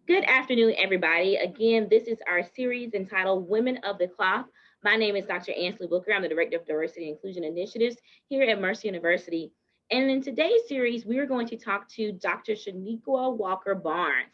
Good afternoon, everybody. Again, this is our series entitled Women of the Cloth. My name is Dr. Ansley Booker. I'm the Director of Diversity and Inclusion Initiatives here at Mercy University. And in today's series, we are going to talk to Dr. Shaniqua Walker Barnes.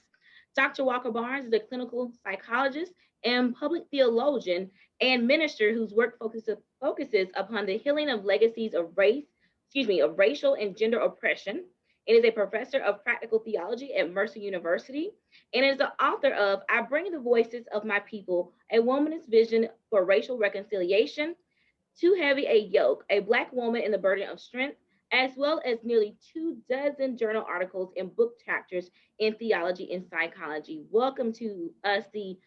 Dr. Walker Barnes is a clinical psychologist and public theologian and minister whose work focuses upon the healing of legacies of of racial and gender oppression. It is a professor of practical theology at Mercer University and is the author of I Bring the Voices of My People, a woman's vision for racial reconciliation, Too Heavy a Yoke, a Black woman in the burden of strength, as well as nearly 24 journal articles and book chapters in theology and psychology. Welcome to us, the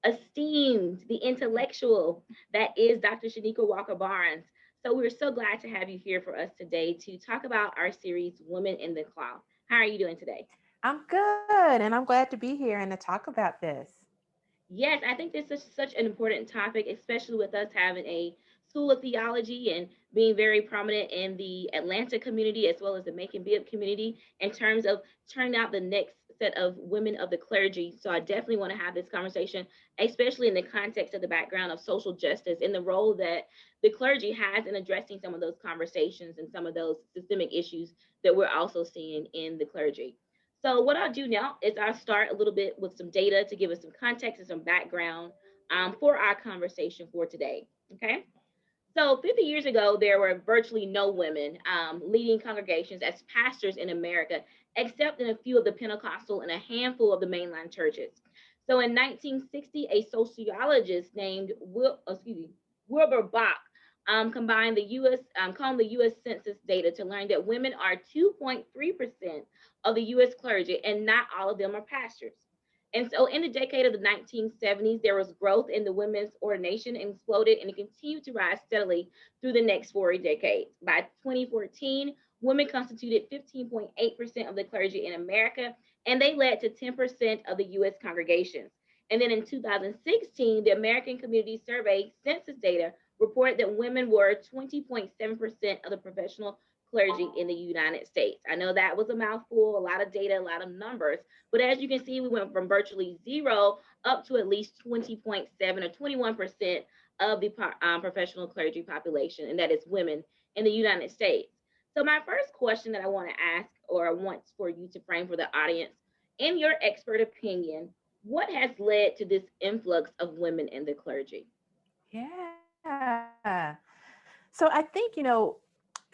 esteemed, the intellectual that is Dr. Shaniqua Walker Barnes. So we're so glad to have you here for us today to talk about our series, Women in the Cloud. How are you doing today? I'm good, and I'm glad to be here and to talk about this. Yes, I think this is such an important topic, especially with us having a School of Theology and being very prominent in the Atlanta community as well as the Macon Bibb community in terms of turning out the next set of women of the clergy. So I definitely want to have this conversation, especially in the context of the background of social justice and the role that the clergy has in addressing some of those conversations and some of those systemic issues that we're also seeing in the clergy. So what I'll do now is I'll start a little bit with some data to give us some context and some background for our conversation for today. Okay. So 50 years ago, there were virtually no women leading congregations as pastors in America, except in a few of the Pentecostal and a handful of the mainline churches. So in 1960, a sociologist named Wilbur Bach combined the U.S. Census data to learn that women are 2.3% of the U.S. clergy, and not all of them are pastors. And so in the decade of the 1970s, there was growth in the women's ordination and exploded, and it continued to rise steadily through the next 4 decades. By 2014, women constituted 15.8% of the clergy in America, and they led to 10% of the U.S. congregations. And then in 2016, the American Community Survey census data reported that women were 20.7% of the professional clergy in the United States. I know that was a mouthful, a lot of data, a lot of numbers, but as you can see, we went from virtually zero up to at least 20.7 or 21% of the professional clergy population, and that is women in the United States. So, my first question that I want to ask, or I want for you to frame for the audience, in your expert opinion, what has led to this influx of women in the clergy? Yeah. So I think,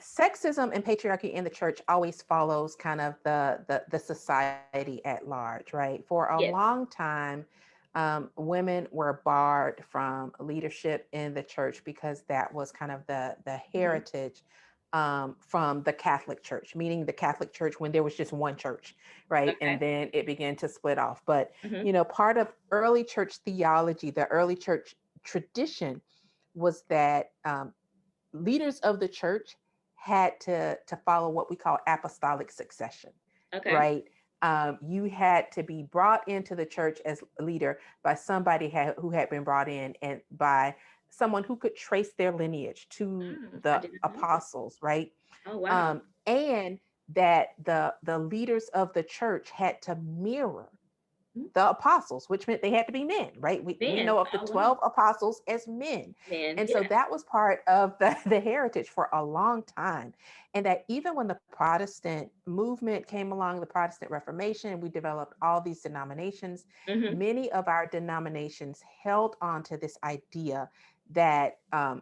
sexism and patriarchy in the church always follows kind of the society at large, right? For a Yes. long time, women were barred from leadership in the church because that was kind of the Mm-hmm. heritage from the Catholic Church, meaning the Catholic Church when there was just one church, right? And Okay. then it began to split off. But Mm-hmm. part of early church theology, the early church tradition was that leaders of the church had to follow what we call apostolic succession, Okay. right? You had to be brought into the church as a leader by somebody who had been brought in and by someone who could trace their lineage to I the did not know that. apostles, right? Oh, wow. And that the leaders of the church had to mirror Mhm. the apostles, which meant they had to be men, right? We Man, know of the oh, wow. 12 apostles as men. Man, And so yeah. that was part of the heritage for a long time. And that even when the Protestant movement came along, the Protestant Reformation, we developed all these denominations. Mm-hmm. Many of our denominations held on to this idea that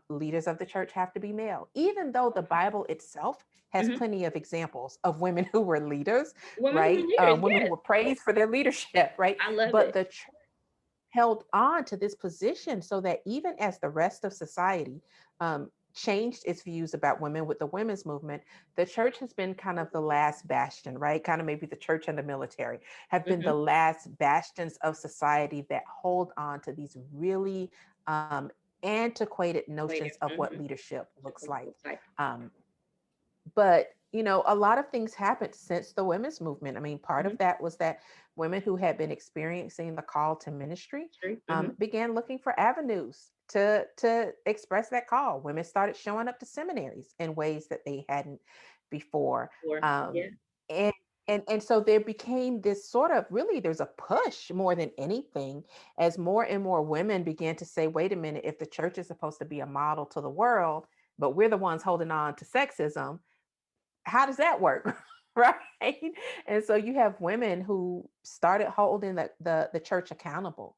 leaders of the church have to be male, even though the Bible itself has Mm-hmm. plenty of examples of women who were leaders, Women who are right? leaders, Women who yes. were praised for their leadership, right? I love But it. the church held on to this position so that even as the rest of society changed its views about women with the women's movement, the church has been kind of the last bastion, right? Kind of maybe the church and the military have been the Mm-hmm. last bastions of society that hold on to these really antiquated notions Waiting. of what Mm-hmm. leadership looks like. Looks like. Um, but a lot of things happened since the women's movement. I mean, part Mm-hmm. of that was that women who had been experiencing the call to ministry True. Mm-hmm. began looking for avenues to express that call. Women started showing up to seminaries in ways that they hadn't before. Or um, yeah. And so there became this sort of, really, there's a push more than anything, as more and more women began to say, wait a minute, if the church is supposed to be a model to the world, but we're the ones holding on to sexism, how does that work? Right. And so you have women who started holding the church accountable.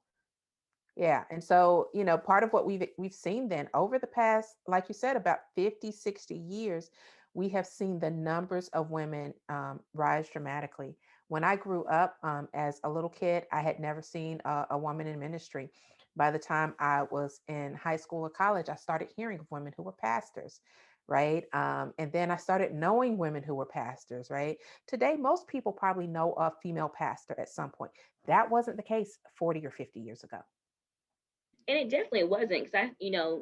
Yeah. And so, part of what we've seen then over the past, like you said, about 50, 60 years, we have seen the numbers of women rise dramatically. When I grew up as a little kid, I had never seen a woman in ministry. By the time I was in high school or college, I started hearing of women who were pastors, right? And then I started knowing women who were pastors, right? Today, most people probably know a female pastor at some point. That wasn't the case 40 or 50 years ago. And it definitely wasn't, because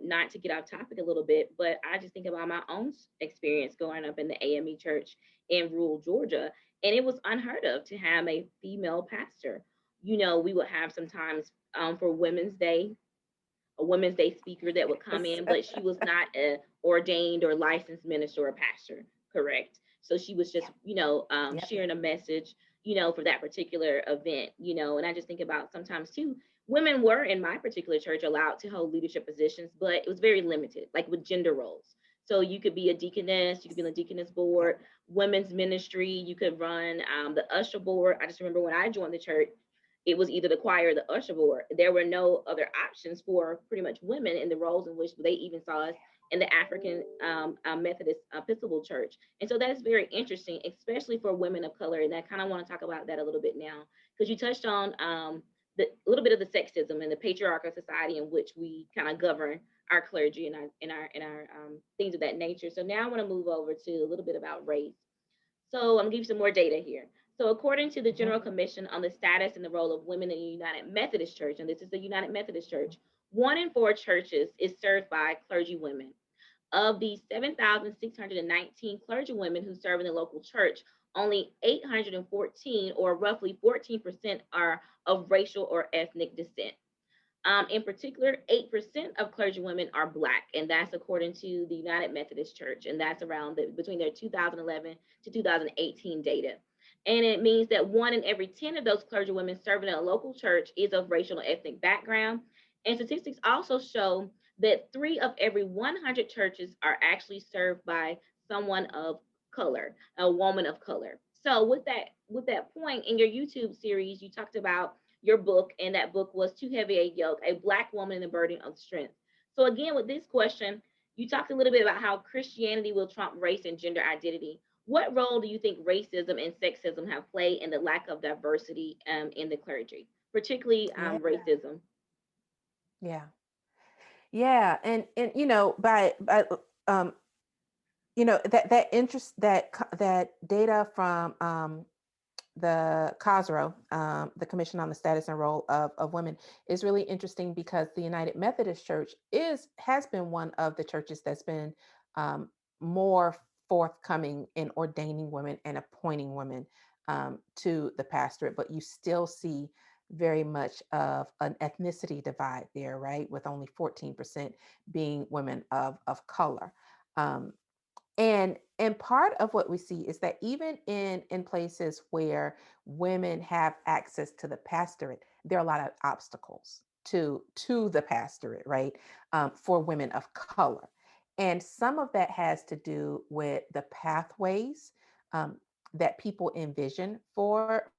not to get off topic a little bit, but I just think about my own experience growing up in the AME church in rural Georgia, and it was unheard of to have a female pastor. We would have sometimes for Women's Day, a Women's Day speaker that would come in, but she was not a ordained or licensed minister or pastor, correct? So she was just, Yep. sharing a message, for that particular event, and I just think about sometimes too, women were in my particular church allowed to hold leadership positions, but it was very limited, like with gender roles. So you could be a deaconess, you could be on the deaconess Yep. board, women's ministry, you could run the usher board. I just remember when I joined the church, it was either the choir or the usher board. There were no other options for pretty much women in the roles in which they even saw us in the African Methodist Episcopal Church. And so that's very interesting, especially for women of color. And I kind of want to talk about that a little bit now, because you touched on the little bit of the sexism and the patriarchal society in which we kind of govern our clergy and our things of that nature. So now I want to move over to a little bit about race. So I'm gonna give you some more data here. So according to the Mhm. General Commission on the Status and the Role of Women in the United Methodist Church, and this is the United Methodist Church, 1 in 4 churches is served by clergy women. Of the 7,619 clergy women who serve in the local church, only 814, or roughly 14%, are of racial or ethnic descent. In particular, 8% of clergy women are Black, and that's according to the United Methodist Church, and that's between their 2011 to 2018 data. And it means that 1 in every 10 of those clergy women serving in a local church is of racial and ethnic background. And statistics also show that 3 of every 100 churches are actually served by someone of color, a woman of color. So with that point in your YouTube series, you talked about your book, and that book was Too Heavy a Yoke, a Black Woman and the Burden of Strength. So again, with this question, you talked a little bit about how Christianity will trump race and gender identity. What role do you think racism and sexism have played in the lack of diversity in the clergy, particularly Yeah. racism? Yeah. Yeah. And by um that interest, that data from the COSRO, the Commission on the Status and Role of Women, is really interesting, because the United Methodist Church has been one of the churches that's been um, more forthcoming in ordaining women and appointing women to the pastorate, but you still see very much of an ethnicity divide there, right? With only 14% being women of color. Um, and part of what we see is that even in places where women have access to the pastorate, there are a lot of obstacles to the pastorate, right? For women of color. And some of that has to do with the pathways um, that people envision for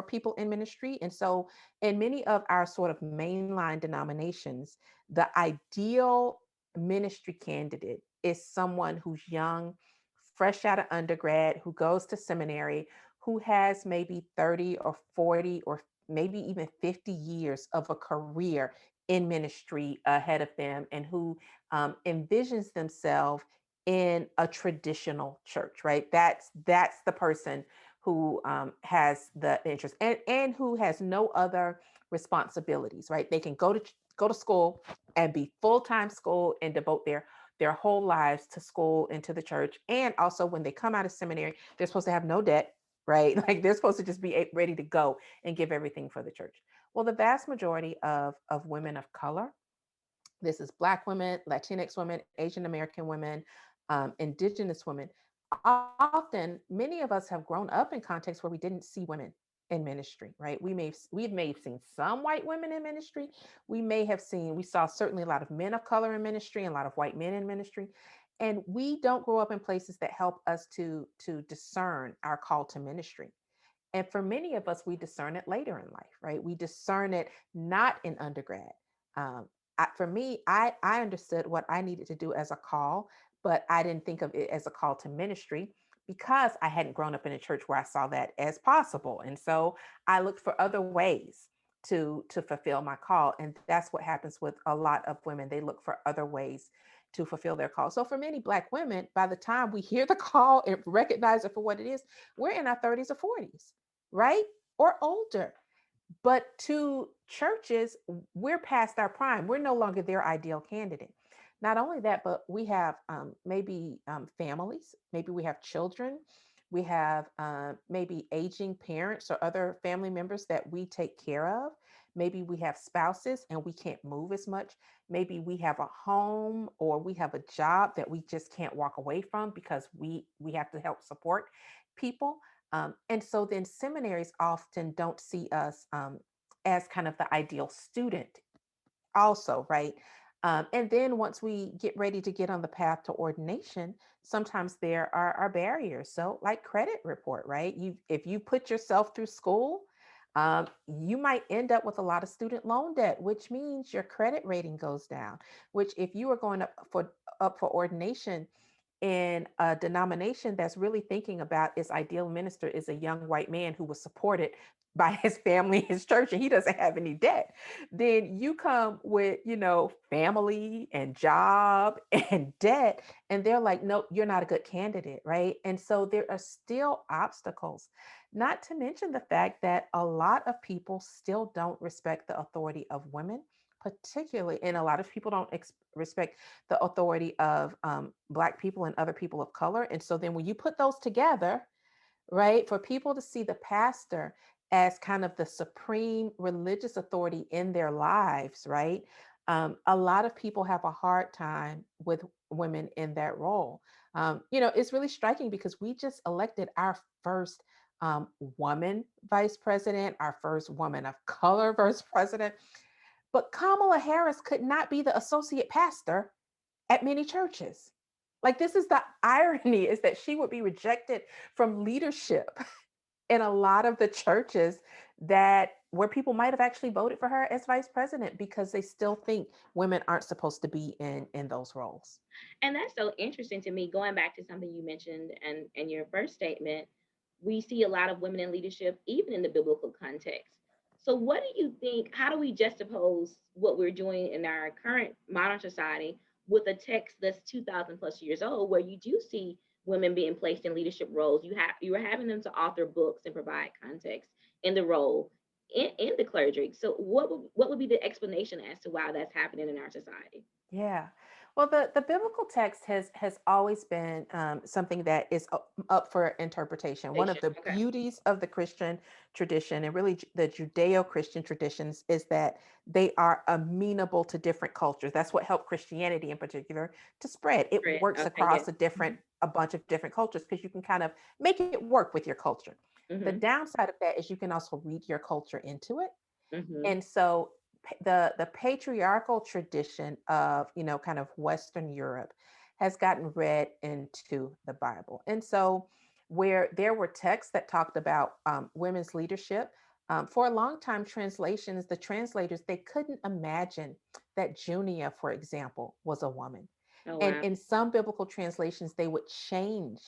people in ministry. And so in many of our sort of mainline denominations, the ideal ministry candidate is someone who's young, fresh out of undergrad, who goes to seminary, who has maybe 30 or 40 or maybe even 50 years of a career in ministry ahead of them, and who envisions themselves in a traditional church, right? That's the person who has the interest, and who has no other responsibilities, right? They can go to school and be full-time school and devote their whole lives to school and to the church. And also, when they come out of seminary, they're supposed to have no debt, right? Like, they're supposed to just be ready to go and give everything for the church. Well, the vast majority of women of color, this is Black women, Latinx women, Asian American women, Indigenous women, often many of us have grown up in contexts where we didn't see women in ministry, right? We may have seen some white women in ministry. We saw certainly a lot of men of color in ministry and a lot of white men in ministry. And we don't grow up in places that help us to discern our call to ministry. And for many of us, we discern it later in life, right? We discern it not in undergrad. For me, I understood what I needed to do as a call, but I didn't think of it as a call to ministry because I hadn't grown up in a church where I saw that as possible. And so I looked for other ways to fulfill my call. And that's what happens with a lot of women. They look for other ways to fulfill their call. So for many Black women, by the time we hear the call and recognize it for what it is, we're in our 30s or 40s, right? Or older. But to churches, we're past our prime. We're no longer their ideal candidate. Not only that, but we have maybe families, maybe we have children, we have maybe aging parents or other family members that we take care of. Maybe we have spouses and we can't move as much. Maybe we have a home or we have a job that we just can't walk away from because we have to help support people. And so then seminaries often don't see us as kind of the ideal student, also, right? And then once we get ready to get on the path to ordination, sometimes there are barriers. So, like credit report, right? If you put yourself through school, you might end up with a lot of student loan debt, which means your credit rating goes down. Which, if you are going up for ordination in a denomination that's really thinking about its ideal minister is a young white man who was supported by his family, his church, and he doesn't have any debt, then you come with, family and job and debt, and they're like, no, you're not a good candidate, right? And so there are still obstacles, not to mention the fact that a lot of people still don't respect the authority of women, particularly, and a lot of people don't respect the authority of Black people and other people of color. And so then when you put those together, right, for people to see the pastor as kind of the supreme religious authority in their lives, right? A lot of people have a hard time with women in that role. It's really striking because we just elected our first woman vice president, our first woman of color vice president. But Kamala Harris could not be the associate pastor at many churches. Like, this is the irony, is that she would be rejected from leadership in a lot of the churches that where people might have actually voted for her as vice president because they still think women aren't supposed to be in those roles. And that's so interesting to me. Going back to something you mentioned and in your first statement, we see a lot of women in leadership, even in the biblical context. So, what do you think? How do we juxtapose what we're doing in our current modern society with a text that's 2,000 plus years old, where you do see women being placed in leadership roles? You are having them to author books and provide context in the role in the clergy. So, what would be the explanation as to why that's happening in our society? Yeah. Well, the biblical text has always been something that is up for interpretation. One of the Okay. beauties of the Christian tradition and really the Judeo-Christian traditions is that they are amenable to different cultures. That's what helped Christianity in particular to spread. It Right. works Okay. Yeah. across a bunch of different cultures because you can kind of make it work with your culture. The Mm-hmm. downside of that is you can also read your culture into it. Mm-hmm. And so the patriarchal tradition of, kind of Western Europe has gotten read into the Bible. And so where there were texts that talked about women's leadership, for a long time, the translators, they couldn't imagine that Junia, for example, was a woman. Oh And wow. in some biblical translations, they would change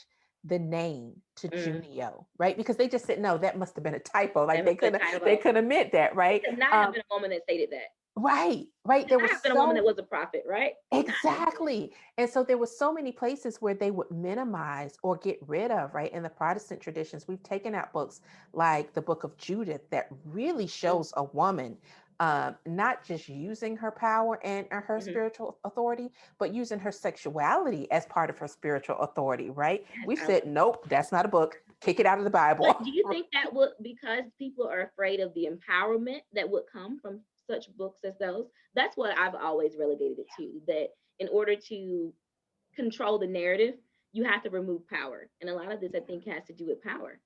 the name to Mm. Junio, right? Because they just said, no, that must have been a typo. Like That must have been a they typo. could admit that, It right? could not have been a woman that stated that. Right. It There could not was have been a woman that so was a prophet, right? Could not have been. exactly. And so there were so many places where they would minimize or get rid of, right? In the Protestant traditions, we've taken out books like the Book of Judith that really shows a woman not just using her power and her Mm-hmm. spiritual authority, but using her sexuality as part of her spiritual authority, right? Yes, We've I said, love. nope, that's not a book. Kick it out of the But Bible. do you think that would, because people are afraid of the empowerment that would come from such books as those? That's what I've always relegated it to. That in order to control the narrative, you have to remove power. And a lot of this, I think, has to do with power.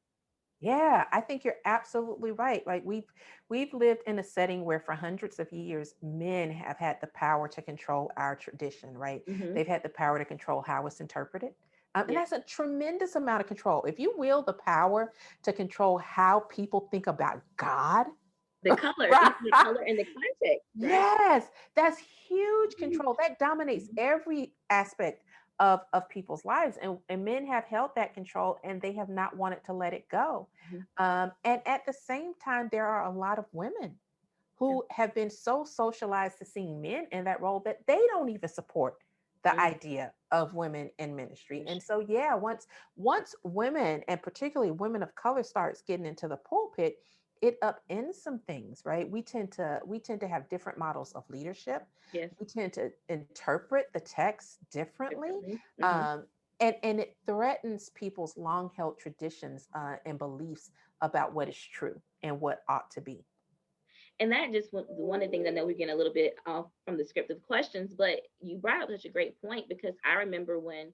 Yeah, I think you're absolutely right. Like we've lived in a setting where for hundreds of years men have had the power to control our tradition, right? Hmm. They've had the power to control how it's interpreted. And Yeah. that's a tremendous amount of control. If you wield the power to control how people think about God, The color, right? the color and the context, right? Yes, that's huge control. Huge. That dominates Mhm. every aspect of people's lives. And men have held that control and they have not wanted to let it go. Mhm. And at the same time, there are a lot of women Yeah. who have been so socialized to seeing men in that role that they don't even support the Mm. idea of women in ministry. And Ministry. so yeah, once women and particularly women of color starts getting into the pulpit, it upends some things, right? We tend to have different models of leadership. Yes. We tend to interpret the text differently. Differently. Hmm. Um, and it threatens people's long held traditions and beliefs about what is true and what ought to be. And that just one of the things I know we're getting a little bit off from the script of questions, but you brought up such a great point because I remember when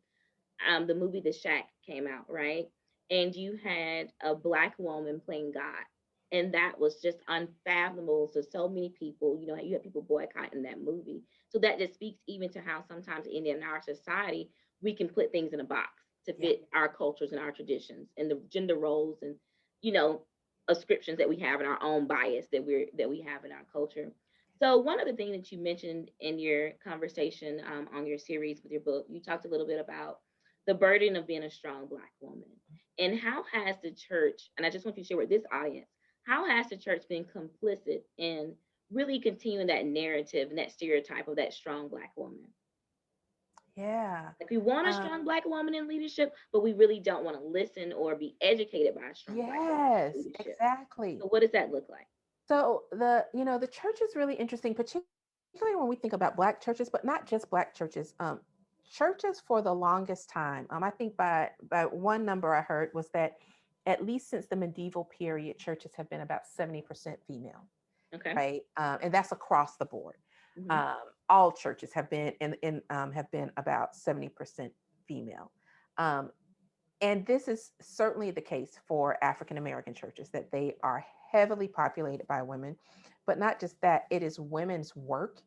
the movie The Shack came out, right? And you had a black woman playing God. And that was just unfathomable to so many people. You know, you have people boycotting that movie. So that just speaks even to how sometimes in our society, we can put things in a box to Yeah. fit our cultures and our traditions and the gender roles and, you know, ascriptions that we have in our own bias that we have in our culture. So one of the things that you mentioned in your conversation on your series with your book, you talked a little bit about the burden of being a strong black woman. And how has the church, and I just want you to share with this audience, how has the church been complicit in really continuing that narrative and that stereotype of that strong black woman? Yeah. Like we want a Um, strong black woman in leadership, but we really don't want to listen or be educated by a strong black woman in yes, leadership. exactly. So what does that look like? So the church is really interesting, particularly when we think about black churches, but not just black churches. Churches for the longest time, I think by one number I heard was that at least since the medieval period, churches have been about 70% female, Okay. right? And that's across the board. Hmm. Um, all churches have been have been about 70% female. Um, and this is certainly the case for African American churches, that they are heavily populated by women. But not just that, it is women's work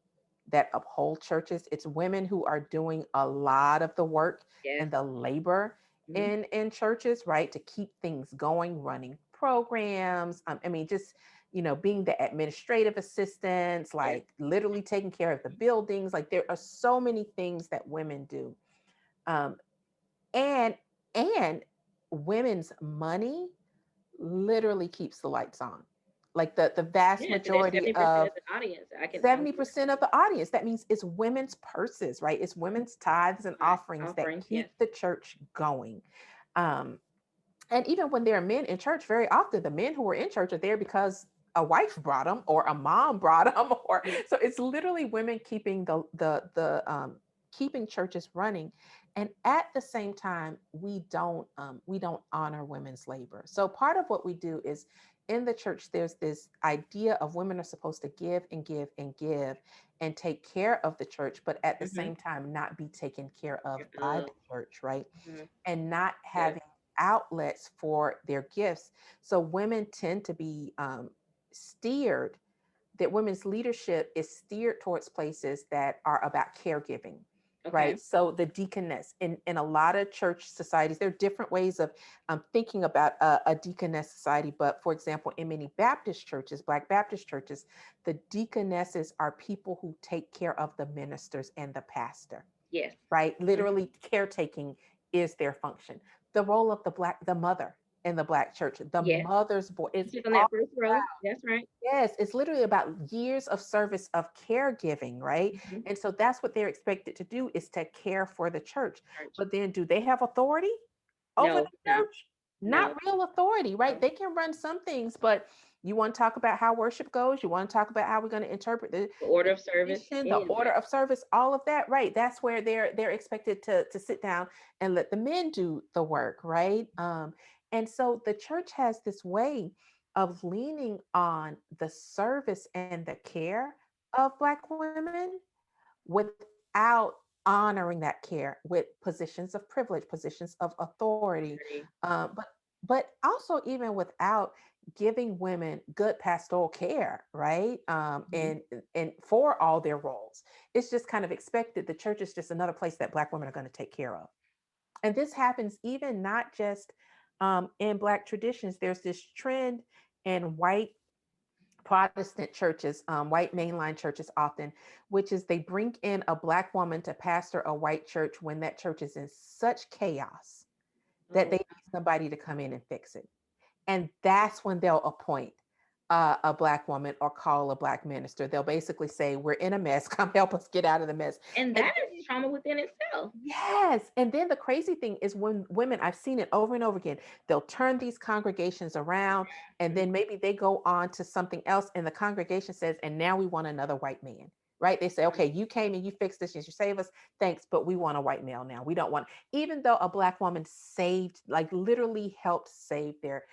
that uphold churches. It's women who are doing a lot of the work Yes. and the labor Hmm. in churches, right, to keep things going, running programs. I mean, just being the administrative assistants, Yes. like literally taking care of the buildings. Like there are so many things that women do. Um, and and women's money literally keeps the lights on. Like the vast Yes. And there's majority 70% of of the audience. I can 70% of the audience, that means it's women's purses, right? It's women's tithes and offerings that offerings. Yes. keep the church going. um, and even when there are men in church, very often the men who are in church are there because a wife brought them or a mom brought them, or Yes. so it's literally women keeping the keeping churches running. And at the same time, we don't honor women's labor. So part of what we do is, in the church there's this idea of women are supposed to give and give and give and take care of the church, but at the Mm-hmm. same time not be taken care of by the church, right? Hmm. And not Good. having outlets for their gifts. So women tend to be steered, that women's leadership is steered towards places that are about caregiving, Okay. right? So the deaconess in a lot of church societies, there are different ways of thinking about a deaconess society. But for example, in many Baptist churches, Black Baptist churches, the deaconesses are people who take care of the ministers and the pastor, Yes. right? Mhm. Literally, caretaking is their function. The role of the mother in the Black church, the Yes. mother's boy, is Sit on all that first row. That's right. yes, it's literally about years of service of caregiving, right? Mhm. And so that's what they're expected to do, is to care for the church. Church. But then, do they have authority over No, the no, church? Not no, real authority, right? no. They can run some things, but you want to talk about how worship goes, you want to talk about how we're going to interpret The the order of service, tradition, the any of order that. of service, all of that, right? That's where they're expected to sit down and let the men do the work, right? And so the church has this way of leaning on the service and the care of Black women without honoring that care with positions of privilege, positions of authority, Agree. but also even without giving women good pastoral care, right? Mhm. And for all their roles, it's just kind of expected. The church is just another place that Black women are going to take care of, and this happens even not just in Black traditions. There's this trend in white Protestant churches, white mainline churches often, which is they bring in a Black woman to pastor a white church when that church is in such chaos that Oh, they need somebody to come in and fix it. And that's when they'll appoint a Black woman or call a Black minister. They'll basically say, "We're in a mess. Come help us get out of the mess." and And that is trauma within itself. yes. And then the crazy thing is when women, I've seen it over and over again, they'll turn these congregations around and Mhm. then maybe they go on to something else and the congregation says, "And now we want another white man." Right? They say, "Okay, you came and you fixed this, you save us. Thanks, but we want a white male now. We don't want," even though a Black woman saved, like literally helped save their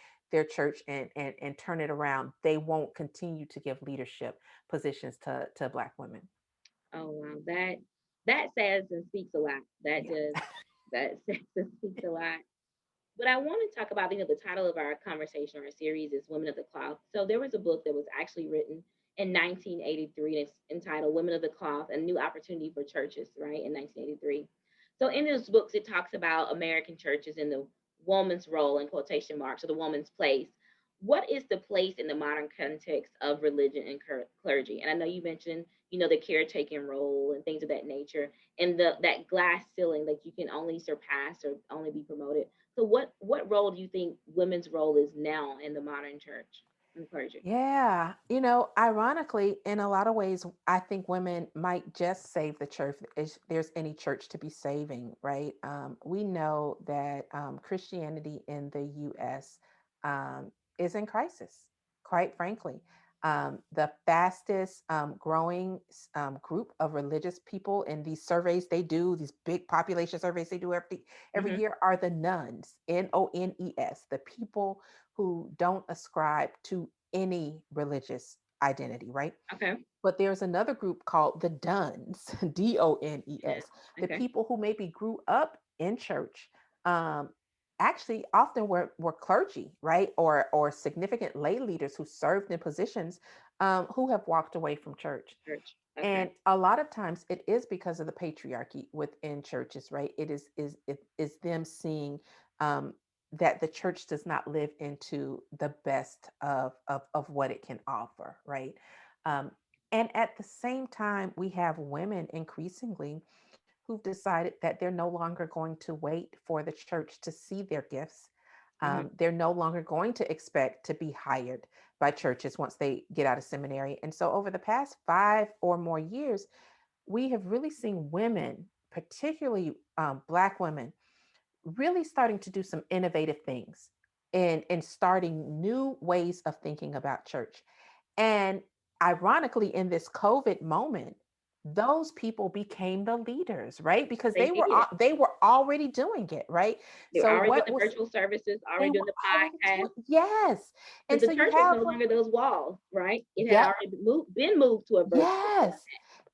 church and turn it around, they won't continue to give leadership positions to Black women. Oh wow, that says and speaks a lot. That Yeah. does that says and speaks a lot. But I want to talk about, the title of our conversation or our series is Women of the Cloth. So there was a book that was actually written in 1983, and it's entitled Women of the Cloth, a New Opportunity for Churches, right, in 1983. So in those books, it talks about American churches and the woman's role in quotation marks, or the woman's place. What is the place in the modern context of religion and clergy? And I know you mentioned, the caretaking role and things of that nature, and that glass ceiling that you can only surpass or only be promoted. So what role do you think women's role is now in the modern church and clergy? Yeah, ironically, in a lot of ways, I think women might just save the church if there's any church to be saving, right? We know that Christianity in the U.S. Is in crisis, quite frankly. The fastest growing group of religious people in these surveys they do, these big population surveys they do every Hmm. year, are the nuns, Nones, the people who don't ascribe to any religious identity, right? Okay. But there's another group called the Dones, Yeah. Dones, the Okay. people who maybe grew up in church, um, actually often were clergy, right? Or significant lay leaders who served in positions, who have walked away from church. Church. Okay. And a lot of times it is because of the patriarchy within churches, right? It is them seeing um, that the church does not live into the best of what it can offer, right? Um, and at the same time, we have women increasingly who've decided that they're no longer going to wait for the church to see their gifts. Hmm. They're no longer going to expect to be hired by churches once they get out of seminary. And so, over the past 5 or more years, we have really seen women, particularly Black women, really starting to do some innovative things and starting new ways of thinking about church. And ironically, in this COVID moment, those people became the leaders, right? Because They did. they were already doing it, right? They were So already doing what the was virtual services, they already doing were the already podcast. doing? Yes. And Because so the you church was have no longer those walls, right? It had yep, already been moved to a virtual yes.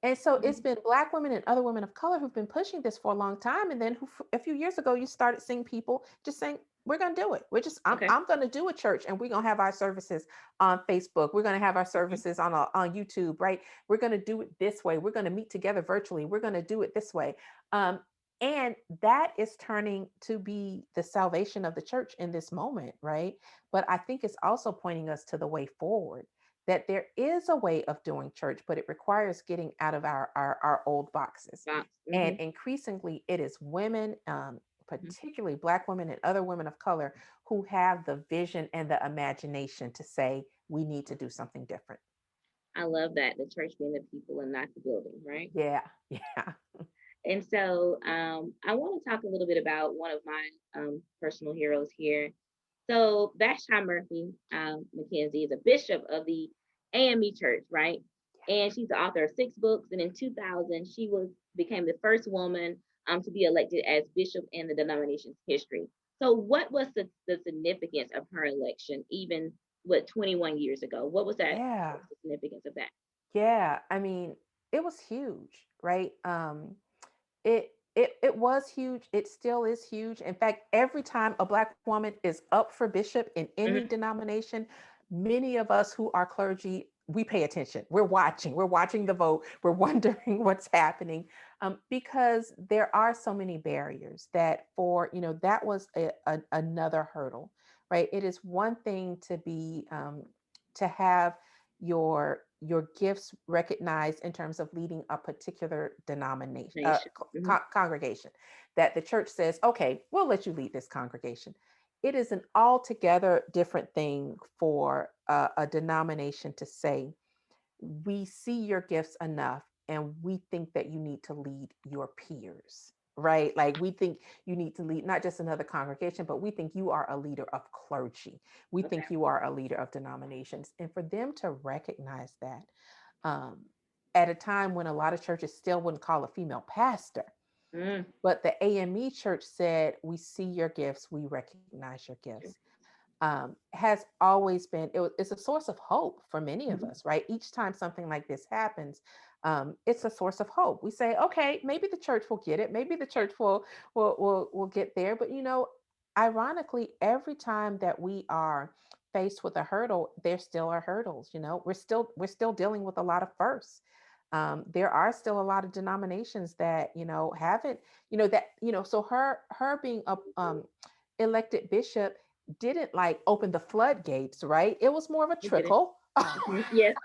And so format. it's been Black women and other women of color who've been pushing this for a long time. And then a few years ago, you started seeing people just saying, "We're going to do it. Okay. I'm going to do a church and we're going to have our services on Facebook. We're going to have our Mhm. services on YouTube, right? We're going to do it this way. We're going to meet together virtually. We're going to do it this way." Um, and that is turning to be the salvation of the church in this moment, right? But I think it's also pointing us to the way forward, that there is a way of doing church, but it requires getting out of our old boxes. Box. And Mhm. increasingly, it is women, Mhm. particularly Black women and other women of color, who have the vision and the imagination to say, we need to do something different. I love that, the church being the people and not the building, right? Yeah, yeah. And so I want to talk a little bit about one of my personal heroes here. So Vashti Murphy McKenzie is a bishop of the AME Church, right? And she's the author of 6 books. And in 2000, she became the first woman to be elected as bishop in the denomination's history. So, what was the significance of her election, even 21 years ago? What was that? What Yeah. was the significance of that? Yeah. I mean, it was huge, right? It was huge. It still is huge. In fact, every time a Black woman is up for bishop in any Mhm. denomination, many of us who are clergy, we pay attention. We're watching. We're watching the vote. We're wondering what's happening, because there are so many barriers that that was another hurdle, right? It is one thing to have your gifts recognized in terms of leading a particular denomination, Nation. Mhm. congregation, that the church says, okay, we'll let you lead this congregation. It is an altogether different thing for a denomination to say, we see your gifts enough and we think that you need to lead your peers, right? Like, we think you need to lead not just another congregation, but we think you are a leader of clergy. We Okay. think you are a leader of denominations. And for them to recognize that, um, at a time when a lot of churches still wouldn't call a female pastor, Mm. but the AME church said, we see your gifts, we recognize your Sure. gifts, has always been, it's a source of hope for many of Mhm. us, right? Each time something like this happens, it's a source of hope. We say, okay, maybe the church will get it. Maybe the church will get there. But ironically, every time that we are faced with a hurdle, there still are hurdles. We're still dealing with a lot of firsts. There are still a lot of denominations that haven't, so her being a elected bishop didn't like open the floodgates, right? It was more of a We did it. trickle. Mhm. Yes.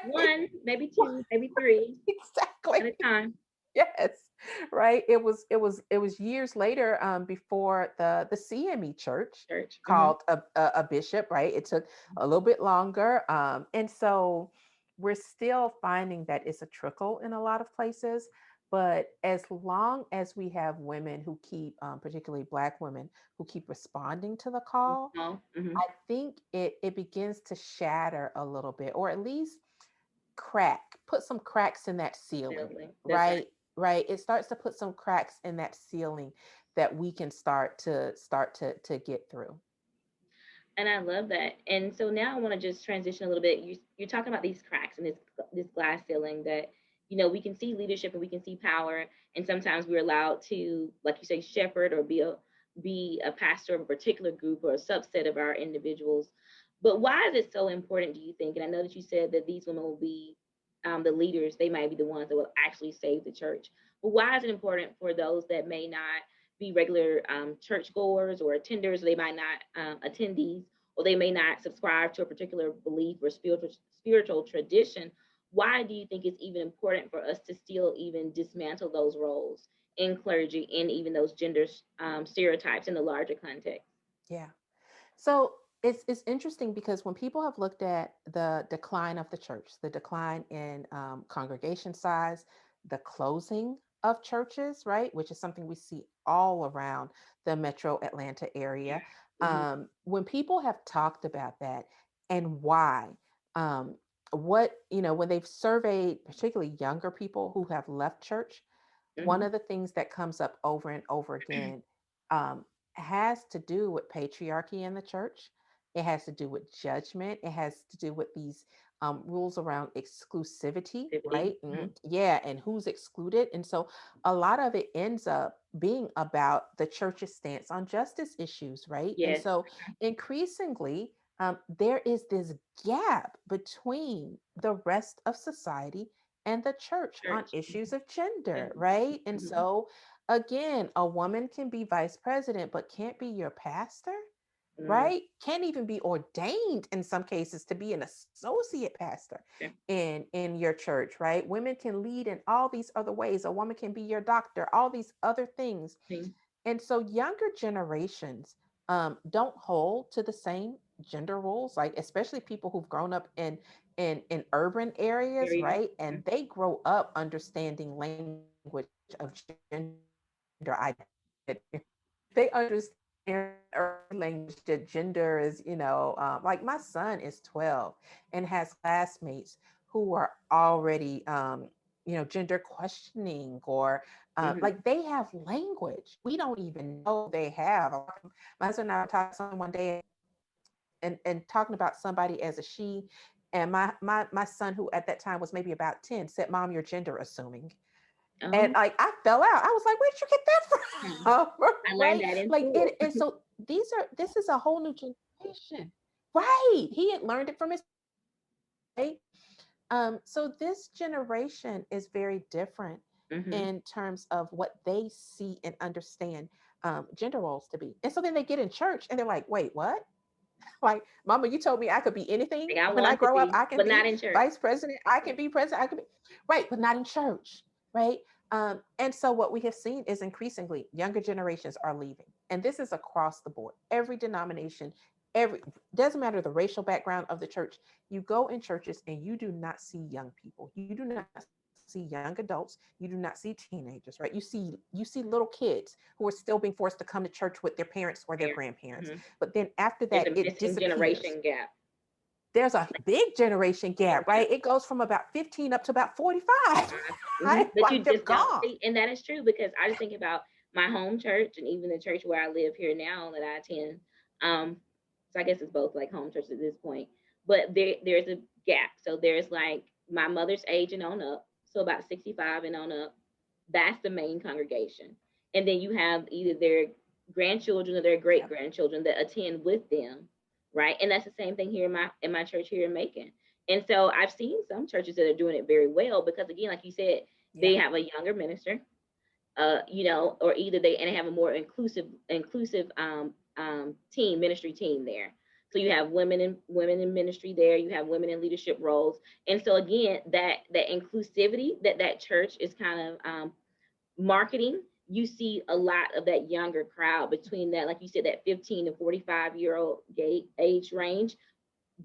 One, maybe two, maybe three Exactly. at a time. Yes. Right. It was years later, before the CME church Church. Mhm. called a bishop, right? It took a little bit longer. And so we're still finding that it's a trickle in a lot of places. But as long as we have women who keep, particularly Black women, who keep responding to the call, Oh. Mhm. I think it begins to shatter a little bit, or at least put some cracks in that ceiling, Definitely. That's right. right? Right. It starts to put some cracks in that ceiling that we can start to get through. And I love that. And so now I want to just transition a little bit. You're talking about these cracks and this glass ceiling that we can see leadership and we can see power, and sometimes we're allowed to, like you say, shepherd or be a pastor of a particular group or a subset of our individuals. But why is it so important, do you think? And I know that you said that these women will be the leaders; they might be the ones that will actually save the church. But why is it important for those that may not be regular churchgoers or attenders? They might not attendees, or they may not subscribe to a particular belief or spiritual tradition. Why do you think it's even important for us to still even dismantle those roles in clergy and even those gender stereotypes in the larger context? Yeah. So it's interesting because when people have looked at the decline of the church, the decline in congregation size, the closing of churches, right, which is something we see all around the metro Atlanta area, Hmm. when people have talked about that and why, um, when they've surveyed particularly younger people who have left church, one Hmm. of the things that comes up over and over again, um, has to do with patriarchy in the church. It has to do with judgment. It has to do with these rules around exclusivity, Activity. right? Yeah, and who's excluded. And so a lot of it ends up being about the church's stance on justice issues, right? And Yes. so increasingly, there is this gap between the rest of society and the church on Church. issues of gender, Mhm. right? And Mhm. so, again, a woman can be vice president, but can't be your pastor, Mm. right? Can't even be ordained in some cases to be an associate pastor Okay. in your church, right? Women can lead in all these other ways. A woman can be your doctor, all these other things. Okay. And so younger generations don't hold to the same gender roles, like especially people who've grown up in urban areas, Area. right? Okay. And they grow up understanding language of gender identity. They understand urban language that gender is, like my son is 12 and has classmates who are already, gender questioning, or Mhm. like they have language we don't even know they have. My husband and I were talking to someone one day, and talking about somebody as a she, and my son, who at that time was maybe about 10, said, "Mom, you're gender assuming." And Oh, like I fell out. I was like, where'd you get that hmm. from? I learned Right? that in Like school. it, and so this is a whole new generation. Right. He had learned it from his right. So this generation is very different Hmm. in terms of what they see and understand gender roles to be. And so then they get in church and they're like, wait, what? Like, mama, you told me I could be anything Like I when I want to grow up. be, I can but not be in church. vice president. I can be president. I can be right, but not in church. Right. And so what we have seen is increasingly younger generations are leaving. And this is across the board. Every denomination, every doesn't matter the racial background of the church. You go in churches and you do not see young people. You do not see young adults. You do not see teenagers, right? You see little kids who are still being forced to come to church with their parents or their There. grandparents. Hmm. But then after There's that, a it missing disappears. generation gap. There's a big generation There gap, we go. right? It goes from about 15 up to about 45. Mhm. Right? But Like you they're just don't gone. see, and that is true because I just think about my home church and even the church where I live here now that I attend. Um, so I guess it's both like home church at this point. But there's a gap. So there's like my mother's age and on up, so about 65 and on up. That's the main congregation. And then you have either their grandchildren or their great Yep. grandchildren that attend with them, right? And that's the same thing here in my church here in Macon. And so I've seen some churches that are doing it very well because again, like you said, they Yep. have a younger minister, or either they and they have a more inclusive team ministry team there. So you have women in ministry there. You have women in leadership roles, and so again, that inclusivity that church is kind of marketing. You see a lot of that younger crowd between that, like you said, that 15 to 45-year-old age range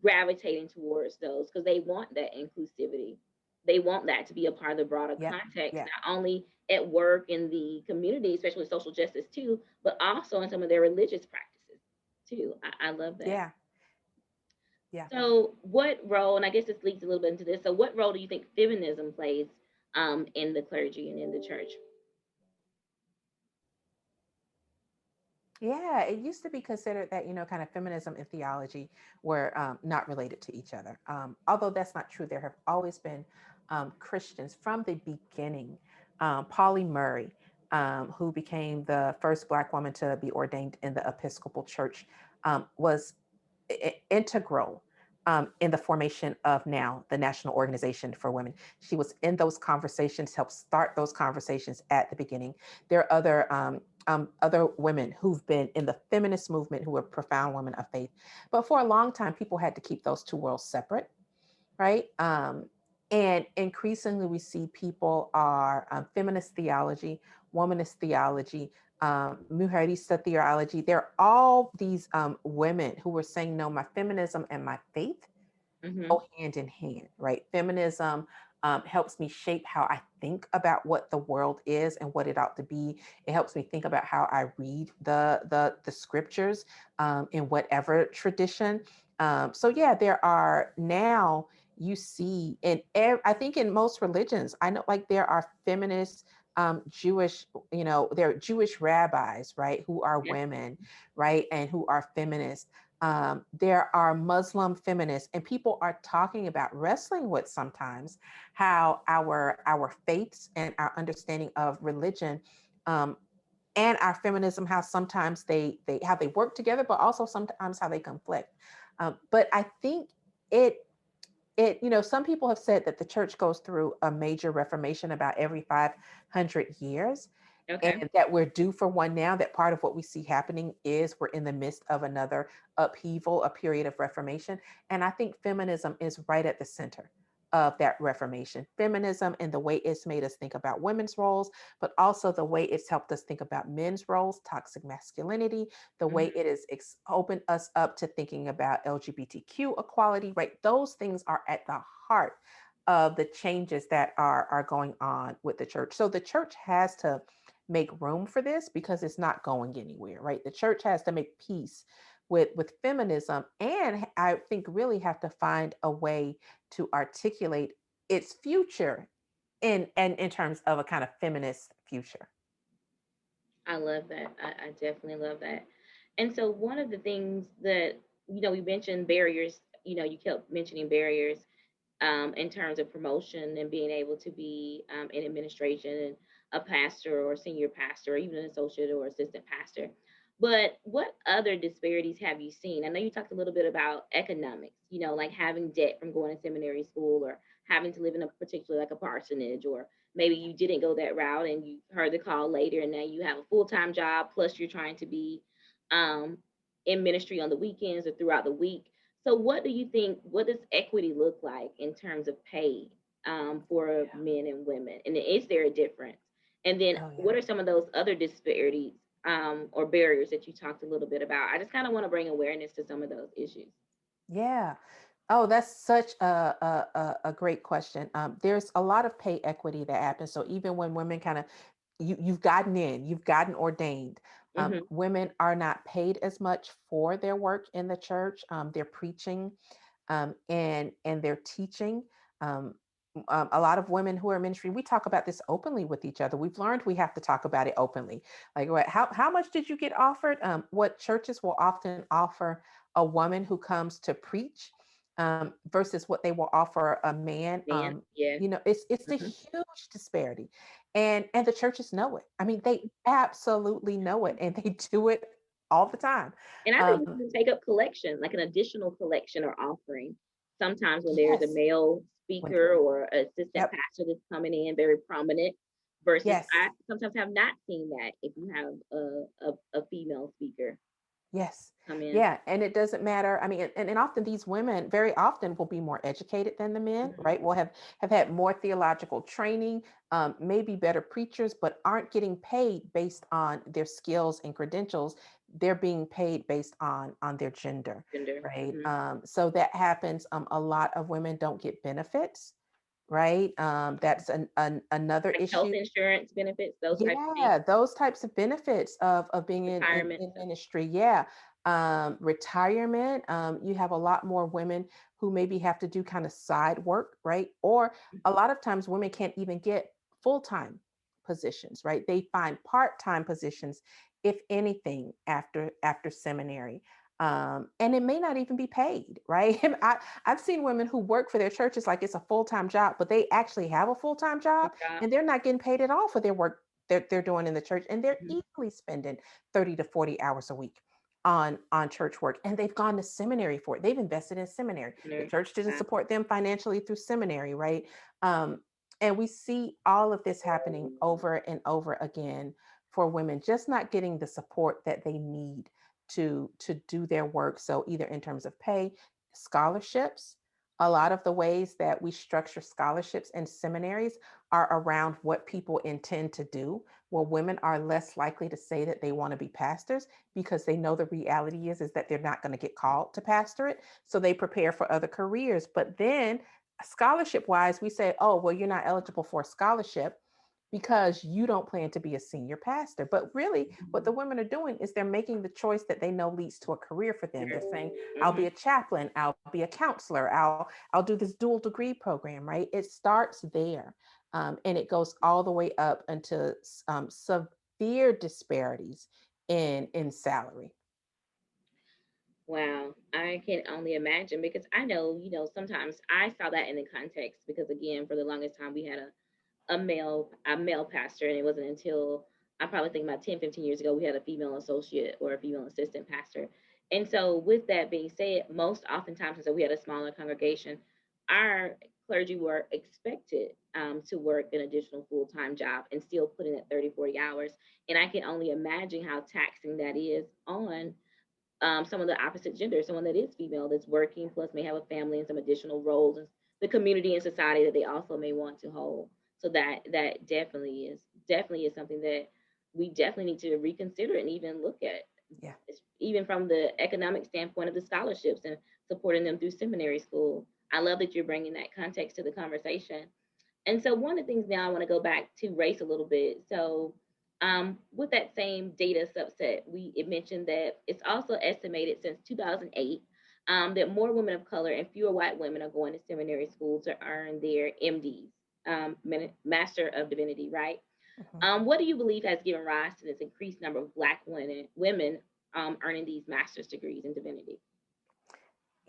gravitating towards those because they want that inclusivity. They want that to be a part of the broader Yep. context, Yep. not only at work in the community, especially social justice too, but also in some of their religious practices too. I love that. Yeah. Yeah. So, what role, and I guess this leads a little bit into this. So, what role do you think feminism plays in the clergy and in the church? Yeah, it used to be considered that, kind of feminism and theology were not related to each other. Although that's not true. There have always been Christians from the beginning. Polly Murray, who became the first Black woman to be ordained in the Episcopal Church, was integral in the formation of now the National Organization for Women. She was in those conversations, helped start those conversations at the beginning. There are other women who've been in the feminist movement who are profound women of faith. But for a long time, people had to keep those two worlds separate, right? And increasingly, we see people are feminist theology, womanist theology, mujerista theology. They're all these women who were saying, no, my feminism and my faith Hmm. go hand in hand, right? Feminism helps me shape how I think about what the world is and what it ought to be. It helps me think about how I read the scriptures in whatever tradition. So yeah, there are now you see I think in most religions, I know like there are feminists. Jewish, there are Jewish rabbis, right, who are Yeah. women, right, and who are feminists. There are Muslim feminists, and people are talking about wrestling with sometimes how our faiths and our understanding of religion um, and our feminism, how sometimes they how they work together, but also sometimes how they conflict. But I think it some people have said that the church goes through a major reformation about every 500 years Okay. and that we're due for one now, that part of what we see happening is we're in the midst of another upheaval, a period of reformation. And I think feminism is right at the center of that reformation. Feminism and the way it's made us think about women's roles, but also the way it's helped us think about men's roles, toxic masculinity, the way Hmm. it has opened us up to thinking about LGBTQ equality, right? Those things are at the heart of the changes that are going on with the church. So the church has to make room for this because it's not going anywhere, right? The church has to make peace with feminism, and I think really have to find a way to articulate its future in terms of a kind of feminist future. I love that. I definitely love that. And so one of the things that we mentioned barriers. You kept mentioning barriers. in terms of promotion and being able to be in administration and a pastor or senior pastor or even an associate or assistant pastor. But what other disparities have you seen? I know you talked a little bit about economics, like having debt from going to seminary school or having to live in a particular, like a parsonage, or maybe you didn't go that route and you heard the call later and now you have a full-time job, plus you're trying to be um, in ministry on the weekends or throughout the week. So, what do you think? What does equity look like in terms of pay for Yeah. men and women? And is there a difference? And then, Oh what yeah. are some of those other disparities or barriers that you talked a little bit about? I just kind of want to bring awareness to some of those issues. Yeah. Oh, that's such a great question. There's a lot of pay equity that happens. So even when women kind of you've gotten in, you've gotten ordained. Hmm. Women are not paid as much for their work in the church. They're preaching, and they're teaching. Um, a lot of women who are in ministry, we talk about this openly with each other. We've learned we have to talk about it openly. Like, what? How much did you get offered? What churches will often offer a woman who comes to preach versus what they will offer a man. Man, yeah. It's a Hmm. huge disparity, and the churches know it. I mean, they absolutely know it, and they do it all the time. And I think we Um, can take up collection, like an additional collection or offering. Sometimes when there's a yes, male when speaker or assistant yep, pastor that's coming in very prominent, versus yes, I sometimes have not seen that if you have a female speaker yes. come in. Yeah, and it doesn't matter. I mean, and often these women very often will be more educated than the men, Mhm. right? Will have had more theological training, maybe better preachers, but aren't getting paid based on their skills and credentials. They're being paid based on their gender, Gender. right? Hmm. So that happens. A lot of women don't get benefits, right? That's another Like health issue. insurance benefits, those types of things, Yeah, those types of benefits of being retirement in stuff. ministry. Yeah. Retirement. You have a lot more women who maybe have to do kind of side work, right? Or a lot of times women can't even get full-time positions, right? They find part-time positions, if anything, after seminary. And it may not even be paid, right? I've seen women who work for their churches like it's a full-time job, but they actually have a full-time job Job. and they're not getting paid at all for their work they're doing in the church, and they're Mhm. easily spending 30 to 40 hours a week on church work, and they've gone to seminary for it. They've invested in seminary. The Nurse. church didn't Wow. support them financially through seminary, right? um, and we see all of this happening over and over again for women just not getting the support that they need to do their work. So either in terms of pay, scholarships, a lot of the ways that we structure scholarships in seminaries are around what people intend to do. Well, women are less likely to say that they want to be pastors because they know the reality is that they're not going to get called to pastor it. So they prepare for other careers. But then scholarship wise, we say, oh, well, you're not eligible for a scholarship because you don't plan to be a senior pastor. But really, what the Mhm. women are doing is they're making the choice that they know leads to a career for them. They're saying, I'll be Mhm. a chaplain, I'll be a counselor, I'll do this dual degree program, right? It starts there, and it goes all the way up into severe disparities in salary. Wow, I can only imagine because I know, sometimes I saw that in the context because again, for the longest time we had a male pastor, and it wasn't until I probably think about 10, 15 years ago we had a female associate or a female assistant pastor. And so with that being said, most oftentimes since we had a smaller congregation, our clergy were expected to work an additional full-time job and still put in at 30, 40 hours. And I can only imagine how taxing that is on some of the opposite gender, someone that is female that's working plus may have a family and some additional roles in the community and society that they also may want to hold. So that definitely is something that we definitely need to reconsider and even look at, Yeah. even from the economic standpoint of the scholarships and supporting them through seminary school. I love that you're bringing that context to the conversation. And so one of the things now I want to go back to race a little bit. So with that same data subset, it mentioned that it's also estimated since 2008 that more women of color and fewer white women are going to seminary school to earn their MDs, Master of Divinity, right? Mhm. What do you believe has given rise to this increased number of Black women earning these master's degrees in divinity?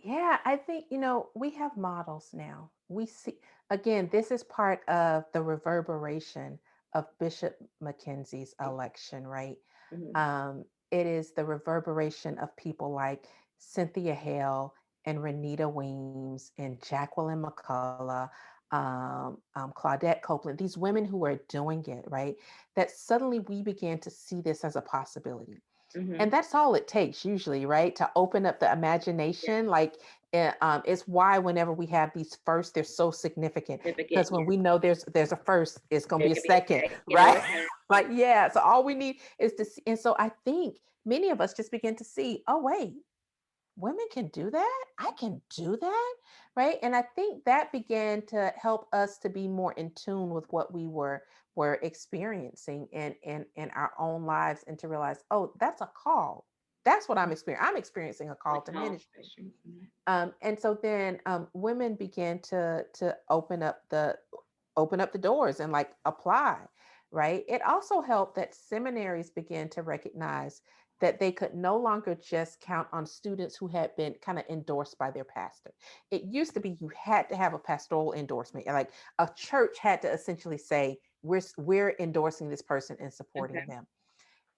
Yeah, I think, we have models now. We see, again, this is part of the reverberation of Bishop McKenzie's election, right? Hmm. Um, it is the reverberation of people like Cynthia Hale and Renita Weems and Jacqueline McCullough, Claudette Copeland, these women who are doing it, right? That suddenly we began to see this as a possibility. Hmm. And that's all it takes usually, right? To open up the Yeah, imagination. Like, it's why whenever we have these firsts, they're so significant, significant. because when Yeah, we know there's a first, it's going to there be a could be a second, second or right? a third. Yeah. Like, yeah. So all we need is to see. And so I think many of us just begin to see, oh, wait, women can do that. I can do that, right? And I think that began to help us to be more in tune with what we were experiencing in our own lives, and to realize, oh, that's a call. That's what I'm experiencing a call Like to all ministry. pressure. Mhm. And so then, women began to open up the doors and like apply, right? It also helped that seminaries began to recognize that they could no longer just count on students who had been kind of endorsed by their pastor. It used to be you had to have a pastoral endorsement, like a church had to essentially say, we're endorsing this person and supporting Okay. them.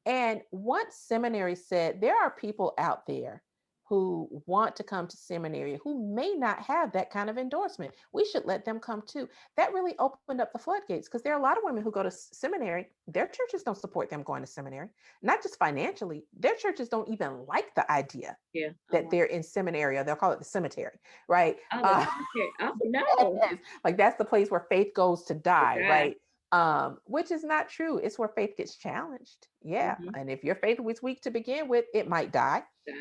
And once seminary said, there are people out there who want to come to seminary who may not have that kind of endorsement. We should let them come too. That really opened up the floodgates, because there are a lot of women who go to seminary. Their churches don't support them going to seminary, not just financially. Their churches don't even like the idea Yeah. Oh, that wow. they're in seminary, or they'll call it the cemetery, right? Oh, the cemetery. Oh, no. Yes. Like that's the place where faith goes to To die, die. right? Which is not true. It's where faith gets challenged. Yeah. Hmm. And if your faith was weak to begin with, it might die. Die.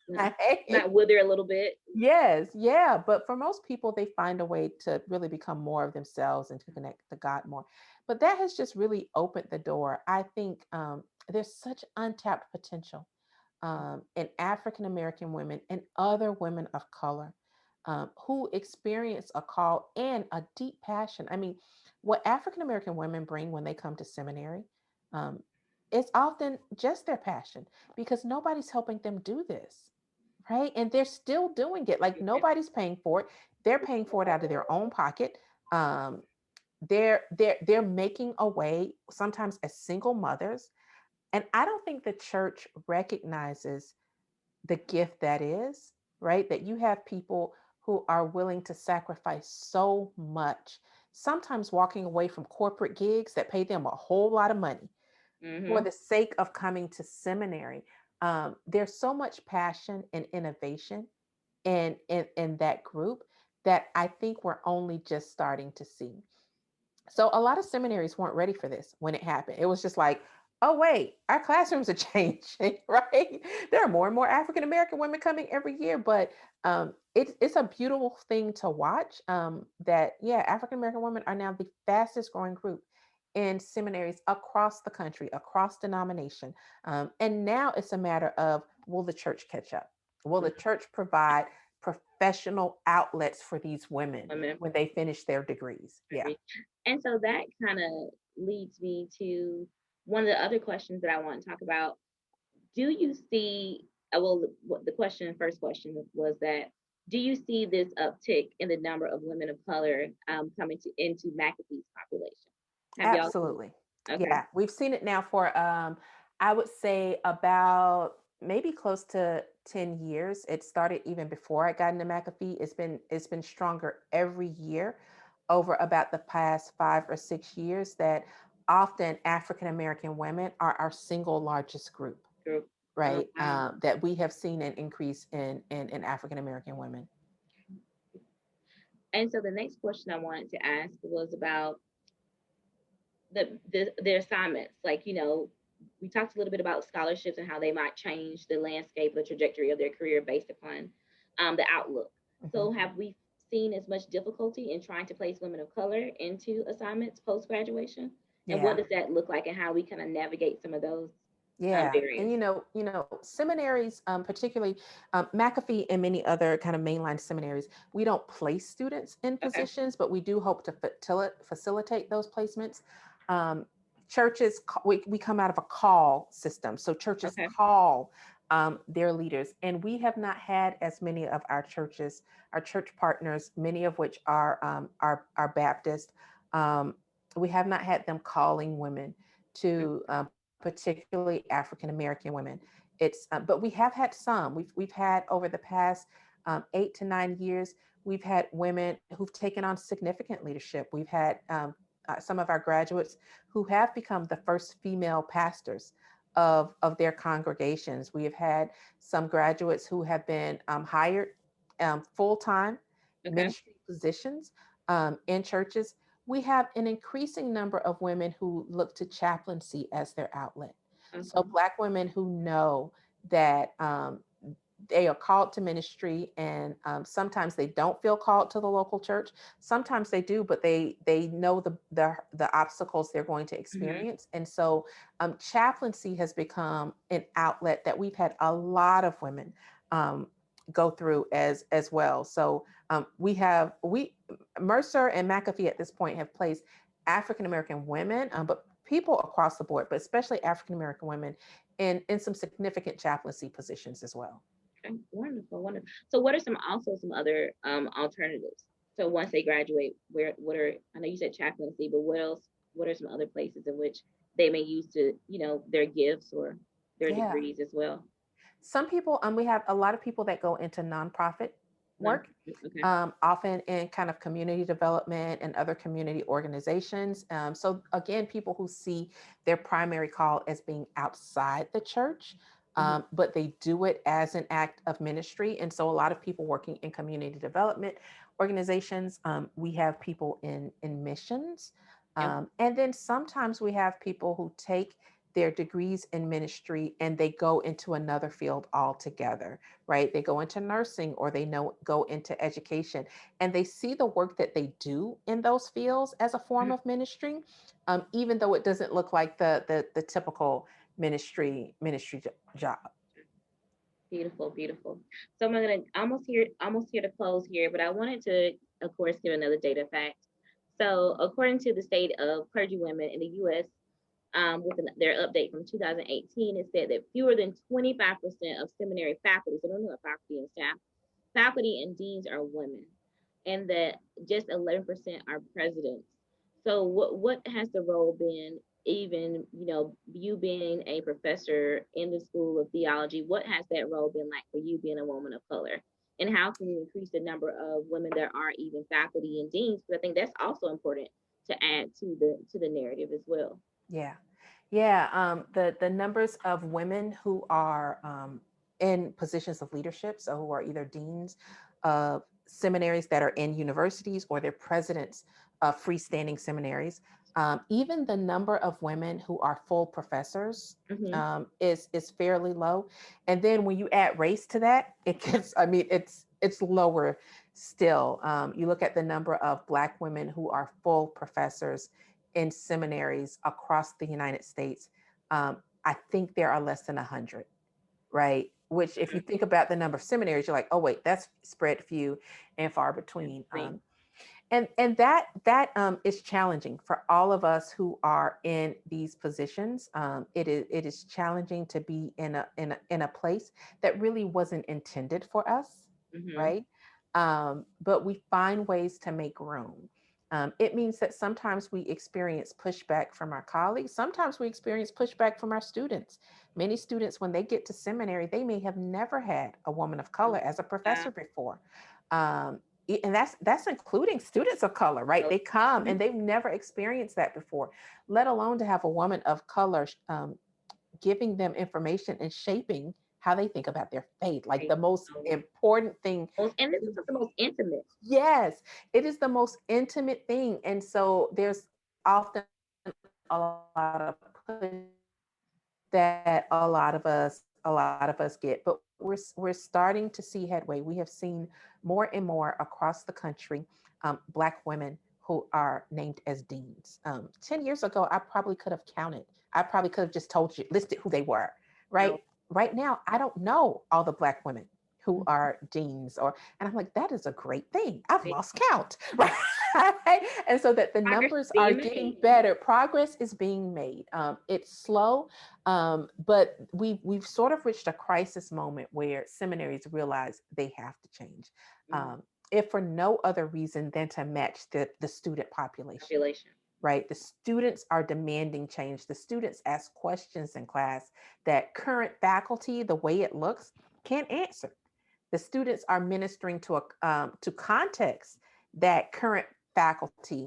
Yeah. Right? Might wither a little bit. Yes, yeah. But for most people, they find a way to really become more of themselves and to connect to God more. But that has just really opened the door. I think, there's such untapped potential, in African American women and other women of color, who experience a call and a deep passion. I mean, what African American women bring when they come to seminary, um, is often just their passion, because nobody's helping them do this, right? And they're still doing it. Like Okay. nobody's paying for it. They're paying for it out of their own pocket. Um, they're making a way, sometimes as single mothers. And I don't think the church recognizes the gift that is, right? That you have people who are willing to sacrifice so much, sometimes walking away from corporate gigs that pay them a whole lot of money for Hmm. the sake of coming to seminary. There's so much passion and innovation in that group that I think we're only just starting to see. So a lot of seminaries weren't ready for this when it happened. It was just like, oh wait, our classrooms are changing, right? There are more and more African American women coming every year, but, it's a beautiful thing to watch. That yeah, African American women are now the fastest growing group in seminaries across the country, across denomination. And now it's a matter of, will the church catch up? Will the church provide professional outlets for these women Women. when they finish their degrees? Yeah. And so that kind of leads me to one of the other questions that I want to talk about. Do you see, well, the question, first question was that, do you see this uptick in the number of women of color coming into McAfee's population? Have y'all seen? Absolutely. Okay. Yeah, we've seen it now for, I would say about maybe close to 10 years. It started even before I got into McAfee. It's been stronger every year over about the past 5 or 6 years, that often African American women are our single largest group, Group. Oh, right? wow. That we have seen an increase in African American women. And so the next question I wanted to ask was about the assignments. Like, we talked a little bit about scholarships and how they might change the landscape, the trajectory of their career based upon the outlook. Mhm. So have we seen as much difficulty in trying to place women of color into assignments post graduation? And what Yeah. does that look like, and how we kind of navigate some of those Yeah, and barriers? seminaries, particularly, McAfee and many other kind of mainline seminaries, we don't place students in Okay. positions, but we do hope to facilitate those placements. Um, Churches, we come out of a call system, so churches Okay. call their leaders. And we have not had as many of our churches, our church partners, many of which are Baptist. Um, we have not had them calling women to particularly African American women. But we have had some. We've had over the past 8 to 9 years, we've had women who've taken on significant leadership. We've had some of our graduates who have become the first female pastors of their congregations. We have had some graduates who have been hired full-time Okay. ministry positions in churches. We have an increasing number of women who look to chaplaincy as their outlet. So Awesome. Black women who know that they are called to ministry, and sometimes they don't feel called to the local church. Sometimes they do, but they know the obstacles they're going to Hmm. experience. And so chaplaincy has become an outlet that we've had a lot of women um, go through as well. So we Mercer and McAfee at this point have placed African American women, but people across the board, but especially African American women, in some significant chaplaincy positions as well. Okay. Wonderful. Wonderful. So what are some other alternatives? So once they graduate, what are, I know you said chaplaincy, but what else, what are some other places in which they may use to, their gifts or their Yeah. degrees as well? Some people, we have a lot of people that go into nonprofit No. work, Okay. often in kind of community development and other community organizations. So again, people who see their primary call as being outside the church, Hmm. but they do it as an act of ministry. And so a lot of people working in community development organizations. We have people in missions. Yep. And then sometimes we have people who take their degrees in ministry and they go into another field altogether, right? They go into nursing, or they go into education, and they see the work that they do in those fields as a form Mhm. of ministry, even though it doesn't look like the typical ministry job. Beautiful, beautiful. So I'm gonna almost here to close here, but I wanted to, of course, give another data fact. So according to the state of clergy women in the U.S., their update from 2018, it said that fewer than 25% of seminary faculty, so don't know faculty and staff, faculty and deans are women, and that just 11% are presidents. So what has the role been, even you being a professor in the School of Theology, what has that role been like for you being a woman of color? And how can we increase the number of women that are even faculty and deans? Because I think that's also important to add to the narrative as well. Yeah. Yeah, the numbers of women who are in positions of leadership, so who are either deans of seminaries that are in universities, or they're presidents of freestanding seminaries. Even the number of women who are full professors Hmm. is fairly low. And then when you add race to that, it gets, I mean, it's lower still. You look at the number of Black women who are full professors in seminaries across the United States. I think there are less than 100, right? Which, if you think about the number of seminaries, you're like, oh wait, that's spread few and far between. And that is challenging for all of us who are in these positions. It is challenging to be in a place that really wasn't intended for us, Hmm. right? But we find ways to make room. It means that sometimes we experience pushback from our colleagues. Sometimes we experience pushback from our students. Many students, when they get to seminary, they may have never had a woman of color as a Yeah. professor before. Um, and that's including students of color, right? They come Mhm. and they've never experienced that before, let alone to have a woman of color giving them information and shaping how they think about their faith, like Right. the most So, important thing. and this is the most intimate. Yes, it is the most intimate thing. And so there's often a lot of that a lot of us get, but we're starting to see headway. We have seen more and more across the country, Black women who are named as deans. 10 years ago, I probably could have counted. I probably could have just told you, listed who they were. No. Right now, I don't know all the Black women who are deans, or and I'm like, that is a great thing. I've lost count, right? And so that the Progress is numbers are being getting made. better. Progress is being made. It's slow, but we've sort of reached a crisis moment where seminaries realize they have to change. Mm, If for no other reason than to match the student population, population. right? The students are demanding change. The students ask questions in class that current faculty, the way it looks, can't answer. The students are ministering to context that current faculty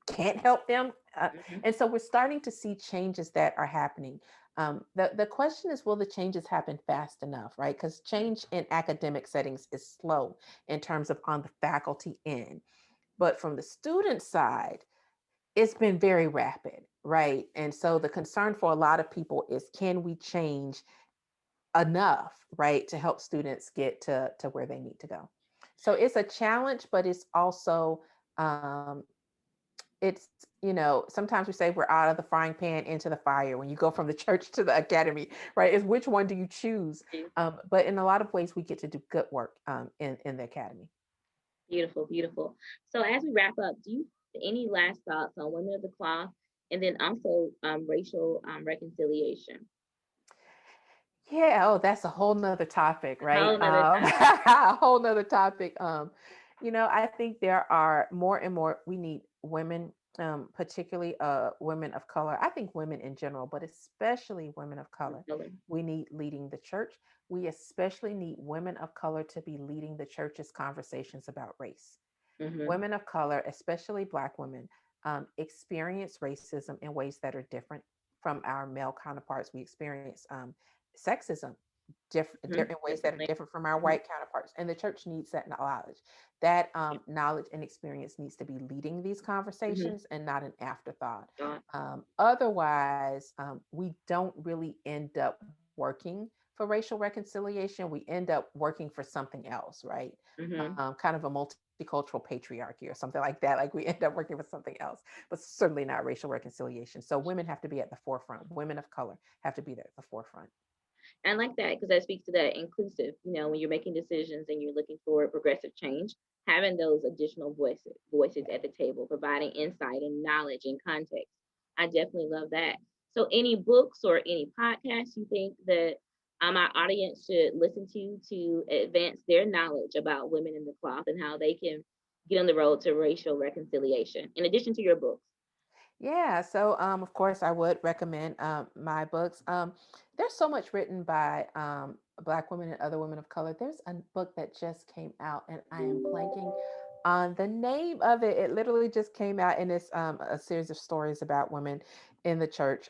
can't help them. Mhm. And so we're starting to see changes that are happening. The question is, will the changes happen fast enough, right? Because change in academic settings is slow in terms of on the faculty end. But from the student side, it's been very rapid, right? And so the concern for a lot of people is, can we change enough, right, to help students get to where they need to go? So it's a challenge, but it's also um, it's sometimes we say we're out of the frying pan into the fire when you go from the church to the academy, right? Is which one do you choose? But in a lot of ways, we get to do good work in the academy. Beautiful, beautiful. So as we wrap up, do you have any last thoughts on women of the cloth and then also racial reconciliation? Yeah, oh, that's a whole nother topic, A right? whole nother topic. A whole nother topic. I think there are more and more, we need women, particularly women of color. I think women in general, but especially women of color. We need leading the church. We especially need women of color to be leading the church's conversations about race. Mm-hmm. Women of color, especially Black women, experience racism in ways that are different from our male counterparts. We experience sexism Mm-hmm. in ways that are Definitely. different from our Mm-hmm. white counterparts. And the church needs that knowledge. That knowledge and experience needs to be leading these Mm-hmm. conversations and not an afterthought. Thought. Otherwise, we don't really end up working for racial reconciliation. We end up working for something else, right? Mm-hmm. Kind of a multicultural patriarchy or something like that. Like we end up working for something else, but certainly not racial reconciliation. So women have to be at the forefront. Women of color have to be there at the forefront. And I like that because that speaks to that inclusive, when you're making decisions and you're looking for progressive change, having those additional voices at the table, providing insight and knowledge and context. I definitely love that. So any books or any podcasts you think that our audience should listen to advance their knowledge about women in the cloth and how they can get on the road to racial reconciliation, in addition to your books? Yeah, so of course, I would recommend my books. There's so much written by Black women and other women of color. There's a book that just came out, and I am blanking on the name of it. It literally just came out, and it's a series of stories about women in the church.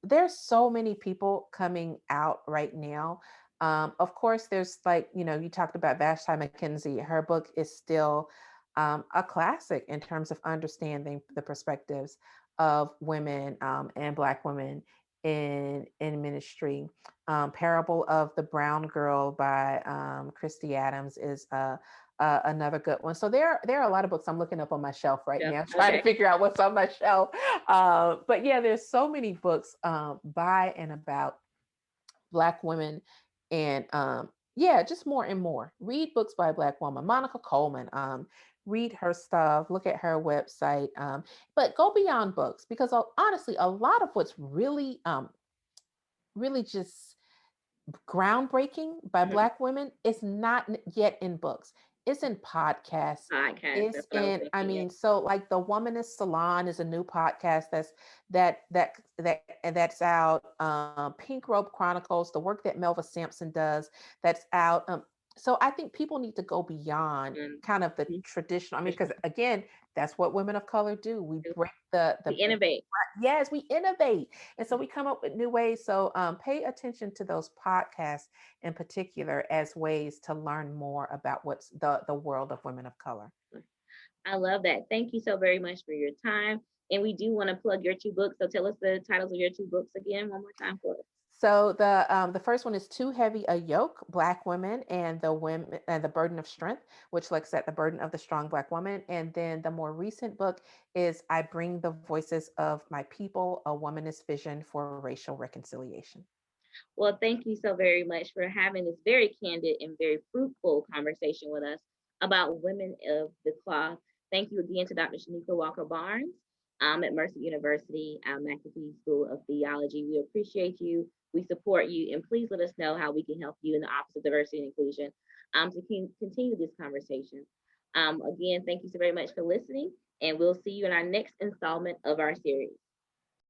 There's so many people coming out right now. Of course, there's like, you talked about Vashti McKenzie. Her book is still a classic in terms of understanding the perspectives of women and Black women in ministry. Parable of the Brown Girl by Christy Adams is another good one. So there are a lot of books I'm looking up on my shelf right Yeah. now, trying to figure out what's on my shelf. But yeah, there's so many books by and about Black women, and yeah, just more and more. Read books by a Black woman, Monica Coleman. Read her stuff, look at her website, but go beyond books, because honestly, a lot of what's really just groundbreaking by Mm-hmm. Black women is not yet in books. It's in podcasts. Podcast. It's That's what I was in, I thinking. Yeah. mean, so like the Womanist Salon is a new podcast that's out. Pink Robe Chronicles, the work that Melva Sampson does, that's out. So I think people need to go beyond Um, kind of the mhm. traditional. I mean, because again, that's what women of color do. We break We the innovate. yes, we innovate. And so we come up with new ways. So pay attention to those podcasts in particular as ways to learn more about what's the world of women of color. I love that. Thank you so very much for your time. And we do want to plug your two books. So tell us the titles of your two books again one more time for us. So the first one is Too Heavy a Yoke: Black Women and the Women and the Burden of Strength, which looks at the burden of the strong Black woman. And then the more recent book is I Bring the Voices of My People: A Womanist Vision for Racial Reconciliation. Well, thank you so very much for having this very candid and very fruitful conversation with us about women of the cloth. Thank you again to Dr. Shanika Walker Barnes at Mercer University, McAfee School of Theology. We appreciate you. We support you, and please let us know how we can help you in the Office of Diversity and Inclusion to continue this conversation. Again, thank you so very much for listening, and we'll see you in our next installment of our series.